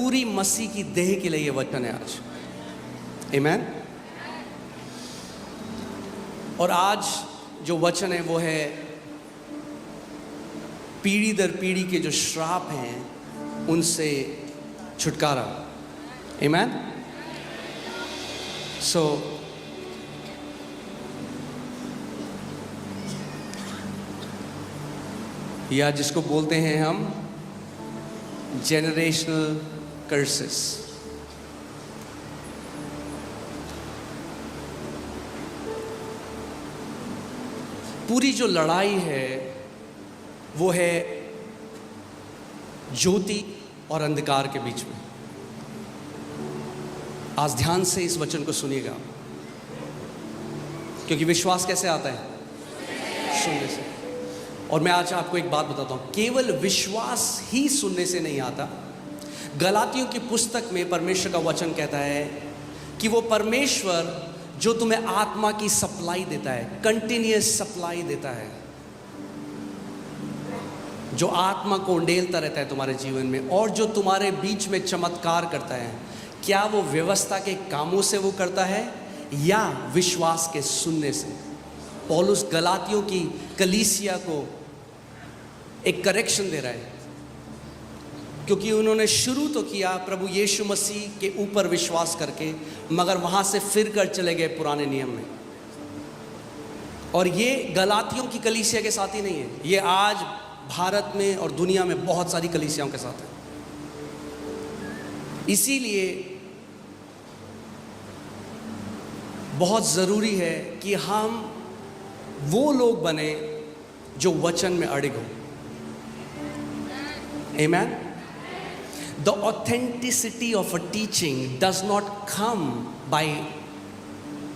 पूरी मसीह की देह के लिए ये वचन है आज। आमीन। और आज जो वचन है वो है पीढ़ी दर पीढ़ी के जो श्राप हैं उनसे छुटकारा। आमीन। सो या जिसको बोलते हैं हम जेनरेशनल कर्सेस। पूरी जो लड़ाई है वो है ज्योति और अंधकार के बीच में। आज ध्यान से इस वचन को सुनिएगा, क्योंकि विश्वास कैसे आता है? सुनने से। और मैं आज आपको एक बात बताता हूं, केवल विश्वास ही सुनने से नहीं आता। गलातियों की पुस्तक में परमेश्वर का वचन कहता है कि वो परमेश्वर जो तुम्हें आत्मा की सप्लाई देता है, कंटिन्यूअस सप्लाई देता है, जो आत्मा को उंडेलता रहता है तुम्हारे जीवन में और जो तुम्हारे बीच में चमत्कार करता है, क्या वो व्यवस्था के कामों से वो करता है या विश्वास के सुनने से? पौलुस गलातियों की कलीसिया को एक करेक्शन दे रहा है, क्योंकि उन्होंने शुरू तो किया प्रभु यीशु मसीह के ऊपर विश्वास करके, मगर वहाँ से फिर कर चले गए पुराने नियम में। और ये गलातियों की कलीसिया के साथ ही नहीं है, ये आज भारत में और दुनिया में बहुत सारी कलीसियाओं के साथ है। इसीलिए बहुत ज़रूरी है कि हम वो लोग बने जो वचन में अड़िग हो। Amen? The authenticity of a teaching does not come by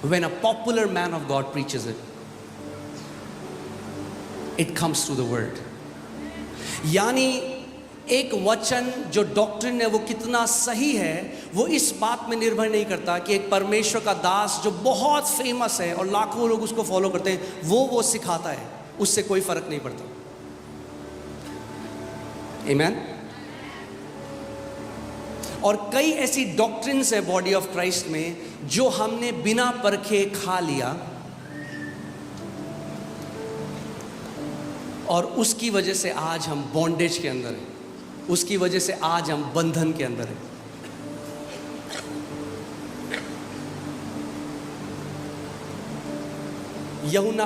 when a popular man of God preaches it. It comes through the word. यानी एक वचन जो डॉक्ट्रिन है वो कितना सही है वो इस बात में निर्भर नहीं करता कि एक परमेश्वर का दास जो बहुत फेमस है और लाखों लोग उसको फॉलो करते हैं वो सिखाता है, उससे कोई फर्क नहीं पड़ता। आमीन। और कई ऐसी डॉक्ट्रिन्स है बॉडी ऑफ क्राइस्ट में जो हमने बिना परखे खा लिया और उसकी वजह से आज हम बॉन्डेज के अंदर हैं, उसकी वजह से आज हम बंधन के अंदर हैं। यूहन्ना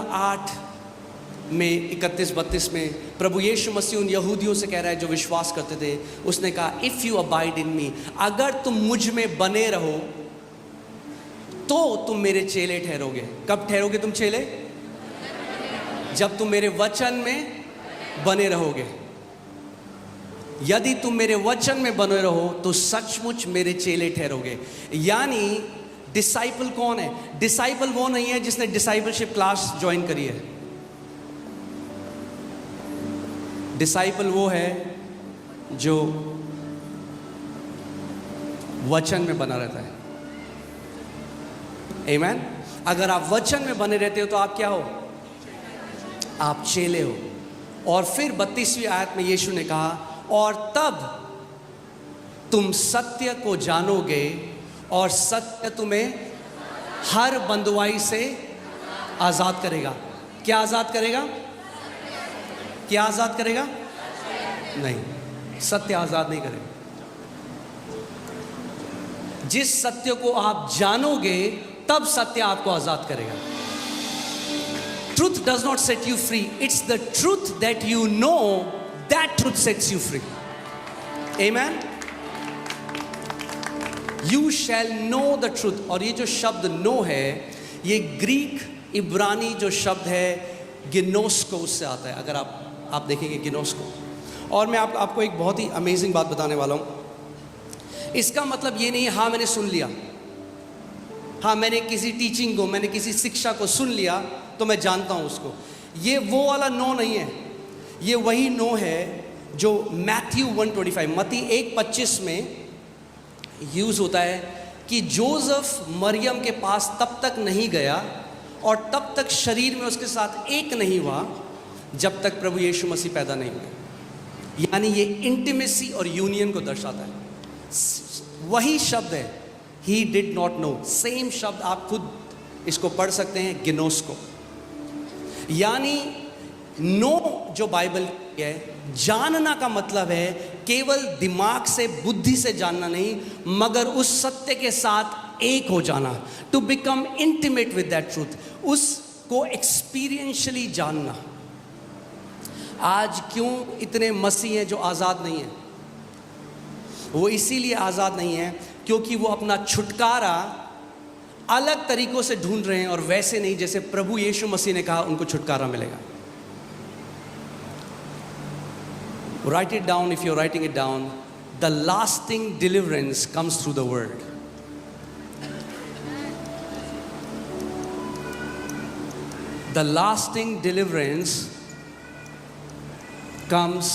8:31-32 में प्रभु यीशु मसीह उन यहूदियों से कह रहा है जो विश्वास करते थे, उसने कहा इफ यू अबाइड इन मी, अगर तुम मुझ में बने रहो तो तुम मेरे चेले ठहरोगे। कब ठहरोगे तुम चेले? जब तुम मेरे वचन में बने रहोगे। यदि तुम मेरे वचन में बने रहो तो सचमुच मेरे चेले ठहरोगे। यानी डिसाइपल कौन है? डिसाइपल वो नहीं है जिसने डिसाइपलशिप क्लास ज्वाइन करी है। डिसाइपल वो है जो वचन में बना रहता है। आमीन। अगर आप वचन में बने रहते हो तो आप क्या हो? आप चेले हो। और फिर 32वीं आयत में यीशु ने कहा और तब तुम सत्य को जानोगे और सत्य तुम्हें हर बंधुआई से आजाद करेगा। क्या आजाद करेगा? क्या आजाद करेगा? नहीं, सत्य आजाद नहीं करेगा। जिस सत्य को आप जानोगे तब सत्य आपको आजाद करेगा। Truth does not set you free. It's the truth that you know, that truth sets you free. Amen? You shall know the truth. और ये जो शब्द know है, ये ग्रीक इब्रानी जो शब्द है गिनोस्को, उससे आता है। अगर आप देखेंगे गिनोस्को। और मैं आपको एक बहुत ही अमेजिंग बात बताने वाला हूँ। इसका मतलब ये नहीं है हाँ मैंने सुन लिया, हाँ मैंने किसी टीचिंग को, मैंने किसी शिक्षा को सुन लिया तो मैं जानता हूँ उसको। ये वो वाला नो नहीं है। ये वही नो है जो मैथ्यू 1:25 मत्ती 1:25 में यूज़ होता है कि जोसेफ मरियम के पास तब तक नहीं गया और तब तक शरीर में उसके साथ एक नहीं हुआ जब तक प्रभु यीशु मसीह पैदा नहीं हुए। यानी ये इंटीमेसी और यूनियन को दर्शाता है। वही शब्द है, he did not know, same शब्द आप खुद इसको पढ़ सकते हैं, गिनोस्को। यानी नो जो बाइबल की है, जानना का मतलब है केवल दिमाग से, बुद्धि से जानना नहीं, मगर उस सत्य के साथ एक हो जाना, to become intimate with that truth, उसको एक्सपीरियंशियली जानना। आज क्यों इतने मसीह हैं जो आज़ाद नहीं हैं? वो इसीलिए आज़ाद नहीं है क्योंकि वो अपना छुटकारा अलग तरीकों से ढूंढ रहे हैं, और वैसे नहीं जैसे प्रभु यीशु मसीह ने कहा उनको छुटकारा मिलेगा। Write it down if you're writing it down. The lasting deliverance comes through the word. The lasting deliverance comes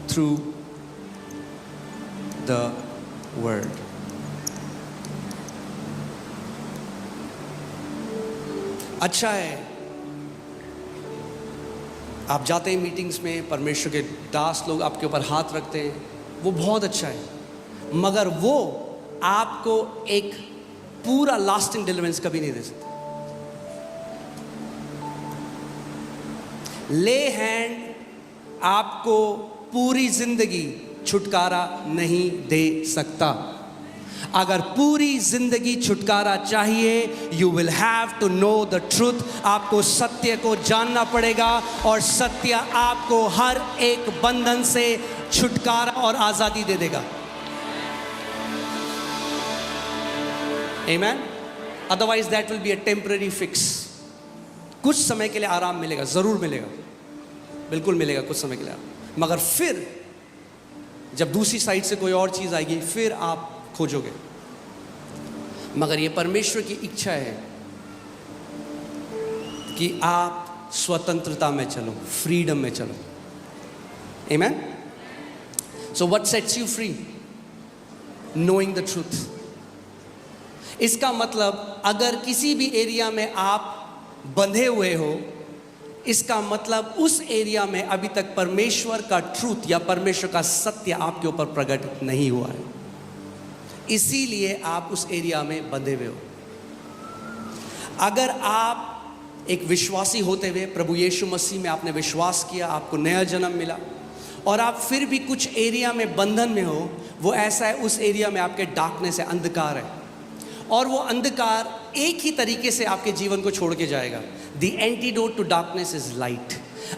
through the word. अच्छा है आप जाते हैं मीटिंग्स में, परमेश्वर के दास लोग आपके ऊपर हाथ रखते हैं, वो बहुत अच्छा है, मगर वो आपको एक पूरा लास्टिंग डिलीवरेंस कभी नहीं दे सकते। ले हैंड आपको पूरी जिंदगी छुटकारा नहीं दे सकता। अगर पूरी जिंदगी छुटकारा चाहिए, you will have to know the truth. आपको सत्य को जानना पड़ेगा, और सत्य आपको हर एक बंधन से छुटकारा और आजादी दे देगा। Amen. Otherwise that will be a temporary fix. कुछ समय के लिए आराम मिलेगा, जरूर मिलेगा, बिल्कुल मिलेगा कुछ समय के लिए, मगर फिर जब दूसरी साइड से कोई और चीज आएगी फिर आप खोजोगे। मगर ये परमेश्वर की इच्छा है कि आप स्वतंत्रता में चलो, फ्रीडम में चलो। Amen. So what sets you free? Knowing the truth. इसका मतलब अगर किसी भी एरिया में आप बंधे हुए हो, इसका मतलब उस एरिया में अभी तक परमेश्वर का ट्रूथ या परमेश्वर का सत्य आपके ऊपर प्रकट नहीं हुआ है, इसीलिए आप उस एरिया में बंधे हुए हो। अगर आप एक विश्वासी होते हुए प्रभु यीशु मसीह में आपने विश्वास किया, आपको नया जन्म मिला, और आप फिर भी कुछ एरिया में बंधन में हो, वो ऐसा है उस एरिया में आपके डार्कनेस है, अंधकार है, और वो अंधकार एक ही तरीके से आपके जीवन को छोड़ के जाएगा। The antidote to darkness is light.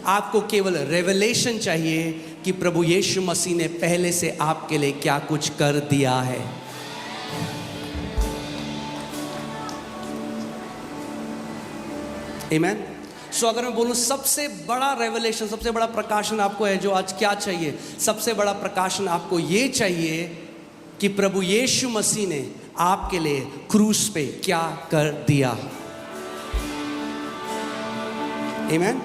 आपको केवल रेवलेशन चाहिए कि प्रभु यीशु मसीह ने पहले से आपके लिए क्या कुछ कर दिया है। आमेन। सो अगर मैं बोलूं सबसे बड़ा रेवलेशन, सबसे बड़ा प्रकाशन आपको है जो आज क्या चाहिए? सबसे बड़ा प्रकाशन आपको ये चाहिए कि प्रभु यीशु मसीह ने आपके लिए क्रूस पे क्या कर दिया। आमेन।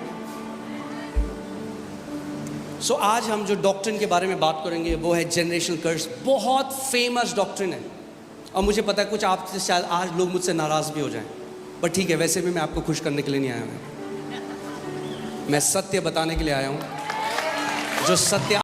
सो आज हम जो डॉक्ट्रिन के बारे में बात करेंगे वो है जनरेशनल कर्स। बहुत फेमस डॉक्ट्रिन है, और मुझे पता है कुछ आपसे शायद आज लोग मुझसे नाराज भी हो जाएं, पर ठीक है, वैसे भी मैं आपको खुश करने के लिए नहीं आया हूं, मैं सत्य बताने के लिए आया हूं, जो सत्य